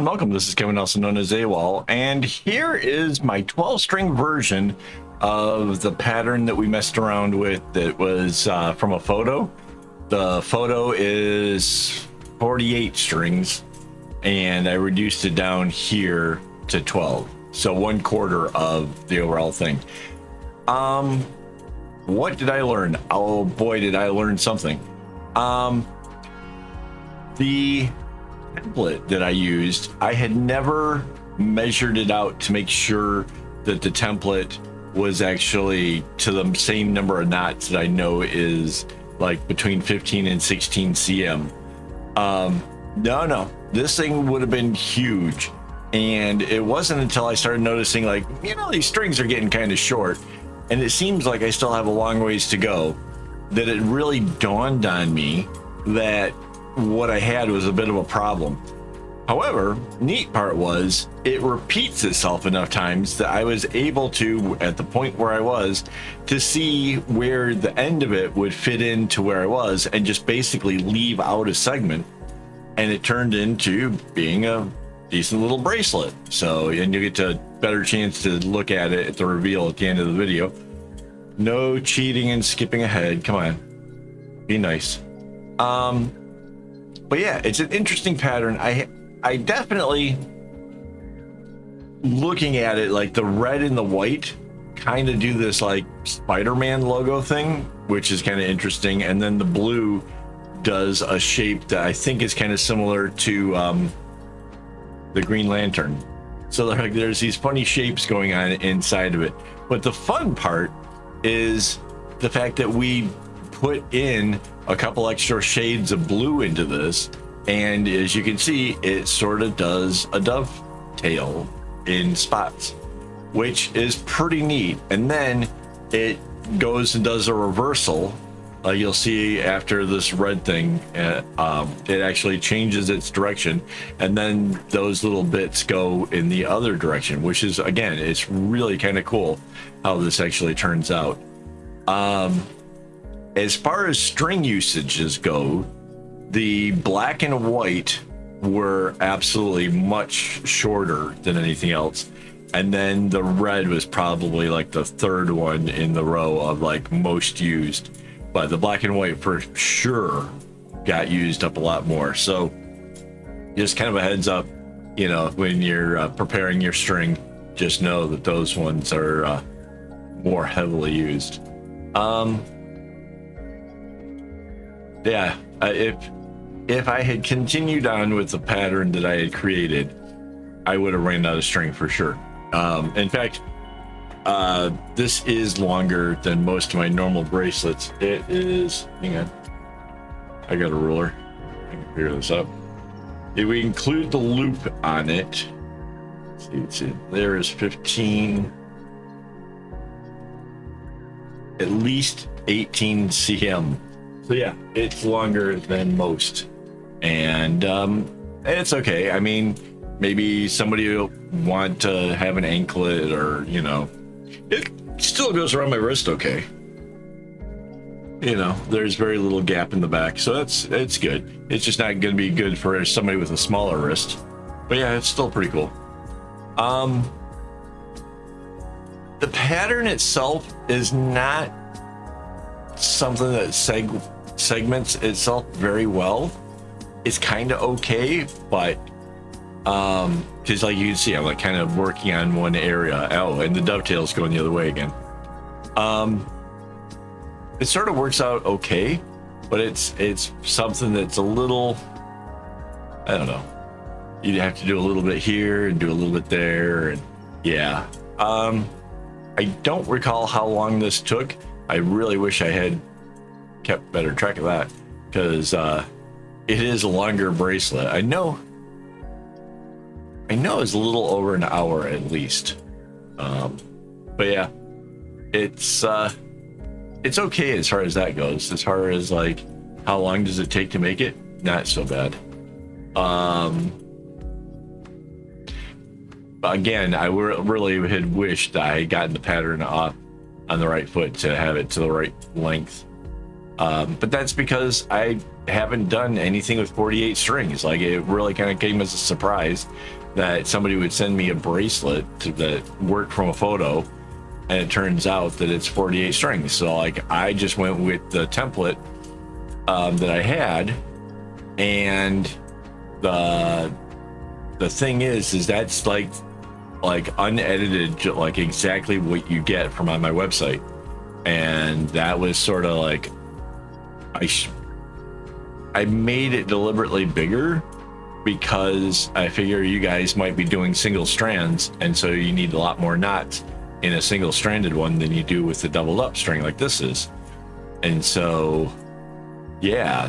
and welcome. This is Kevin, also known as AWOL, and here is my 12-string version of the pattern that we messed around with that was from a photo. The photo is 48 strings, and I reduced it down here to 12. So 1/4 of the overall thing. What did I learn? Oh boy, did I learn something. The template that I used, I had never measured it out to make sure that the template was actually to the same number of knots that I know is like between 15 and 16 cm. No, this thing would have been huge. And it wasn't until I started noticing, like, you know, these strings are getting kind of short and it seems like I still have a long ways to go, that it really dawned on me that what I had was a bit of a problem. However, neat part was it repeats itself enough times that I was able to, at the point where I was, to see where the end of it would fit into where I was and just basically leave out a segment, and it turned into being a decent little bracelet. So, and you get a better chance to look at it at the reveal at the end of the video. No cheating and skipping ahead. Come on, be nice. But yeah, it's an interesting pattern. I definitely, looking at it, like the red and the white kind of do this like Spider-Man logo thing, which is kind of interesting. And then the blue does a shape that I think is kind of similar to the Green Lantern. So like there's these funny shapes going on inside of it. But the fun part is the fact that we put in a couple extra shades of blue into this, and as you can see, it sort of does a dovetail in spots, which is pretty neat. And then it goes and does a reversal. You'll see after this red thing, it actually changes its direction, and then those little bits go in the other direction, which is, again, it's really kind of cool how this actually turns out. As far as string usages go, the black and white were absolutely much shorter than anything else. And then the red was probably like the third one in the row of like most used. But the black and white for sure got used up a lot more. So just kind of a heads up, you know, when you're preparing your string, just know that those ones are more heavily used. Yeah, if I had continued on with the pattern that I had created, I would have ran out of string for sure. In fact, this is longer than most of my normal bracelets. It is, hang on, I got a ruler, I can figure this up. If we include the loop on it, let's see, there is 15, at least 18 cm. So yeah, it's longer than most, and it's okay. I mean, maybe somebody will want to have an anklet, or, you know, it still goes around my wrist okay. You know, there's very little gap in the back, so it's good. It's just not going to be good for somebody with a smaller wrist, but yeah, it's still pretty cool. The pattern itself is not something that segments itself very well. It's kind of okay, but because like you can see, I'm like kind of working on one area. Oh, and the dovetail's going the other way again. It sort of works out okay, but it's something that's a little, I don't know, you'd have to do a little bit here and do a little bit there, and yeah. I don't recall how long this took. I really wish I had kept better track of that, because it is a longer bracelet. I know it's a little over an hour at least, but yeah, it's okay as far as that goes. As far as like how long does it take to make it, not so bad. Again, I really had wished I had gotten the pattern off on the right foot to have it to the right length. But that's because I haven't done anything with 48 strings. Like, it really kind of came as a surprise that somebody would send me a bracelet that worked from a photo, and it turns out that it's 48 strings. So like, I just went with the template that I had, and the thing is that's like unedited, like exactly what you get from on my website. And that was sort of like, I made it deliberately bigger because I figure you guys might be doing single strands, and so you need a lot more knots in a single stranded one than you do with the doubled up string like this is. And so yeah,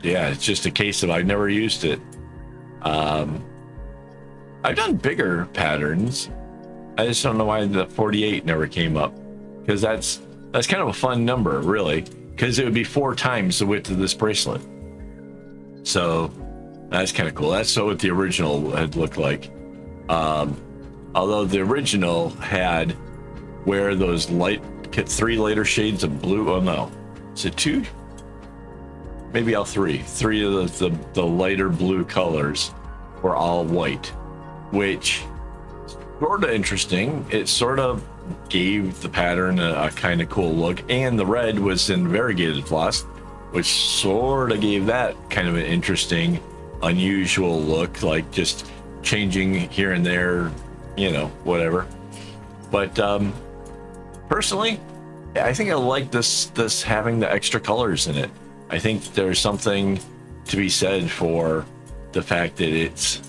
yeah, it's just a case of I've never used it. I've done bigger patterns. I just don't know why the 48 never came up, because that's kind of a fun number, really, because it would be 4 times the width of this bracelet. So that's kind of cool. That's what the original had looked like. Although the original had where those 3 lighter shades of blue. Oh no, is it 2? Maybe all 3 of the lighter blue colors were all white, which sort of interesting. It sort of gave the pattern a kind of cool look, and the red was in variegated floss, which sort of gave that kind of an interesting, unusual look, like just changing here and there, you know, whatever. But personally, I think I like this having the extra colors in it. I think there's something to be said for the fact that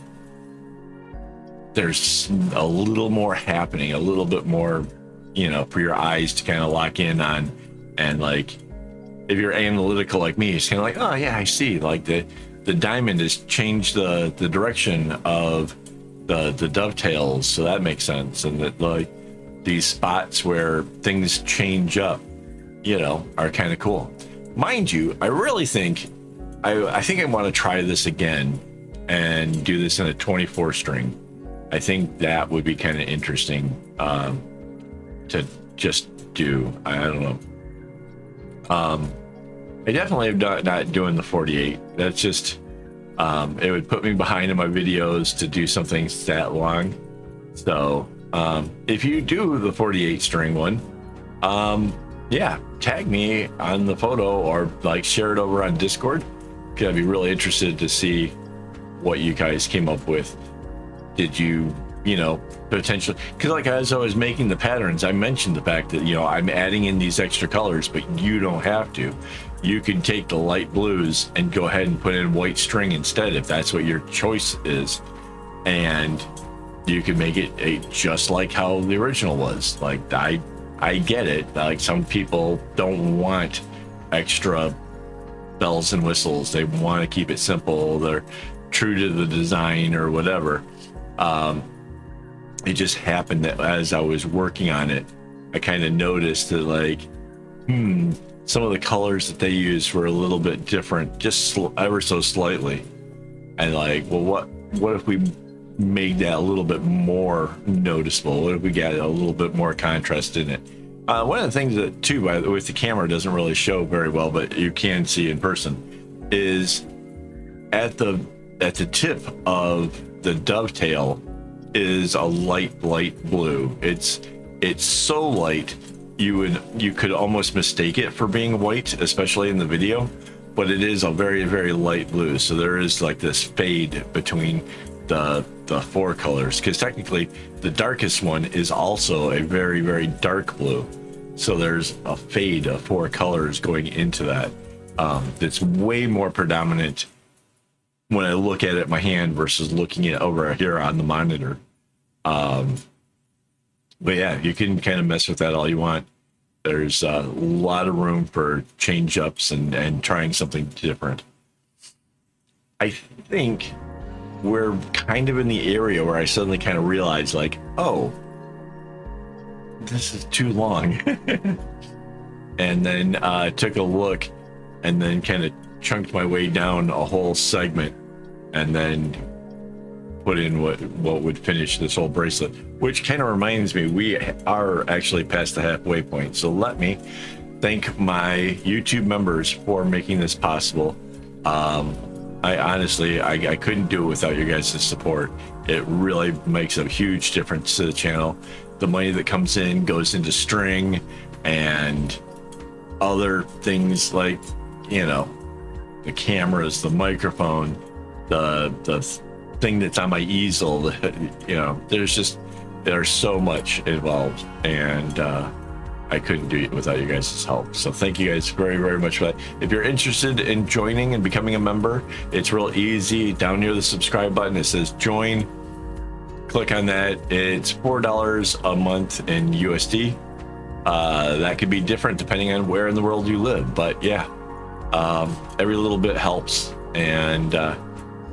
there's a little more happening, a little bit more, you know, for your eyes to kind of lock in on. And like, if you're analytical like me, it's kind of like, oh yeah, I see, like the diamond has changed the direction of the dovetails, so that makes sense. And that, like, these spots where things change up, you know, are kind of cool. Mind you, I really think I think I want to try this again and do this in a 24 string. I think that would be kind of interesting to just do. I don't know. I definitely am not doing the 48. That's just it would put me behind in my videos to do something that long. So if you do the 48 string one, yeah, tag me on the photo or like share it over on Discord, because I'd be really interested to see what you guys came up with. Did you know, potentially, because like as I was making the patterns, I mentioned the fact that, you know, I'm adding in these extra colors, but you don't have to. You can take the light blues and go ahead and put in white string instead, if that's what your choice is, and you can make it just like how the original was. Like, I get it. Like, some people don't want extra bells and whistles. They want to keep it simple. They're true to the design or whatever. It just happened that as I was working on it, I kind of noticed that, like, some of the colors that they used were a little bit different, just ever so slightly. And like, well, what if we made that a little bit more noticeable? What if we got a little bit more contrast in it? One of the things that too, with the camera, doesn't really show very well, but you can see in person, is at the tip of the dovetail is a light blue. It's so light you could almost mistake it for being white, especially in the video, but it is a very, very light blue. So there is like this fade between the 4 colors, because technically the darkest one is also a very, very dark blue. So there's a fade of 4 colors going into that. That's way more predominant when I look at it in my hand versus looking at over here on the monitor. But yeah, you can kind of mess with that all you want. There's a lot of room for change ups and trying something different. I think we're kind of in the area where I suddenly kind of realized, like, oh, this is too long. And then took a look and then kind of chunked my way down a whole segment and then put in what would finish this whole bracelet, which kind of reminds me, we are actually past the halfway point. So let me thank my YouTube members for making this possible. I honestly, I couldn't do it without your guys' support. It really makes a huge difference to the channel. The money that comes in goes into string and other things like, you know, the cameras, the microphone, the thing that's on my easel. You know, there's so much involved, and I couldn't do it without you guys' help. So thank you guys very, very much for that. If you're interested in joining and becoming a member, it's real easy. Down near the subscribe button, it says join. Click on that. It's $4 a month in USD. That could be different depending on where in the world you live, but yeah, every little bit helps. And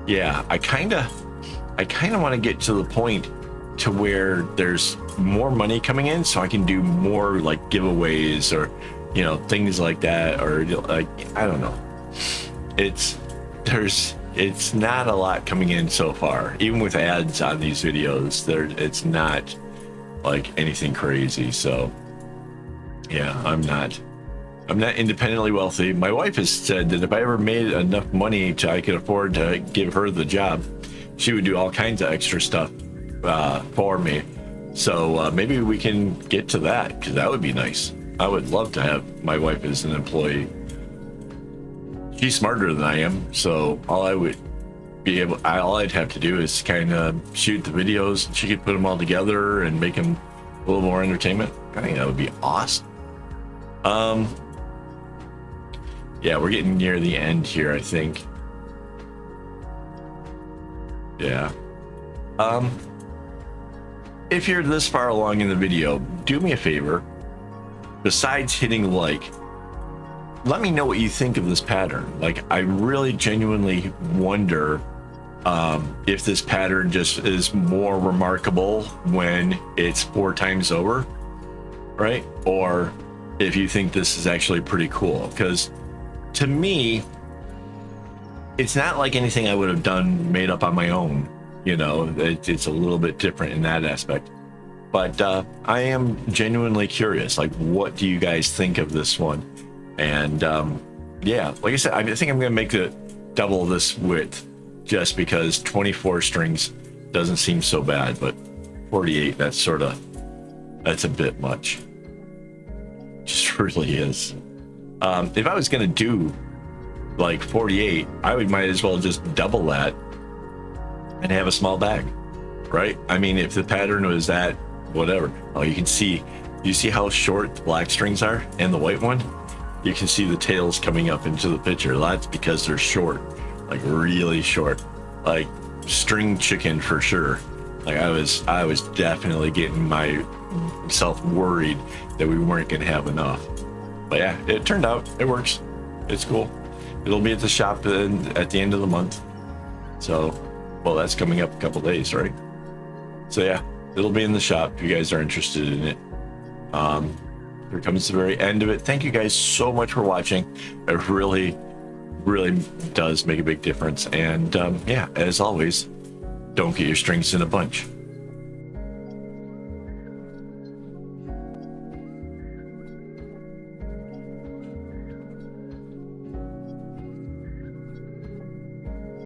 yeah, I kind of want to get to the point to where there's more money coming in, so I can do more like giveaways or, you know, things like that, or like, I don't know. It's not a lot coming in so far, even with ads on these videos. It's not like anything crazy. So yeah, I'm not independently wealthy. My wife has said that if I ever made enough money I could afford to give her the job, she would do all kinds of extra stuff for me. So maybe we can get to that, because that would be nice. I would love to have my wife as an employee. She's smarter than I am, so all I'd have to do is kind of shoot the videos, and she could put them all together and make them a little more entertainment. I think that would be awesome. Yeah, we're getting near the end here, I think. Yeah. If you're this far along in the video, do me a favor. Besides hitting like, let me know what you think of this pattern. Like, I really genuinely wonder if this pattern just is more remarkable when it's 4 times over, right? Or if you think this is actually pretty cool. Because to me, it's not like anything I would have made up on my own. You know, it's a little bit different in that aspect. But I am genuinely curious. Like, what do you guys think of this one? And yeah, like I said, I think I'm going to make it double this width, just because 24 strings doesn't seem so bad, but 48, that's a bit much. Just really is. If I was going to do like 48, I might as well just double that and have a small bag, right? I mean, if the pattern was that, whatever. Oh, you see how short the black strings are and the white one? You can see the tails coming up into the picture. That's because they're short, like really short, like string chicken for sure. Like I was definitely getting myself worried that we weren't gonna have enough. But yeah, it turned out it works. It's cool. It'll be at the shop at the end of the month. So, well, that's coming up a couple days, right? So yeah, it'll be in the shop if you guys are interested in it. Here comes the very end of it. Thank you guys so much for watching. It really, really does make a big difference. And yeah, as always, don't get your strings in a bunch.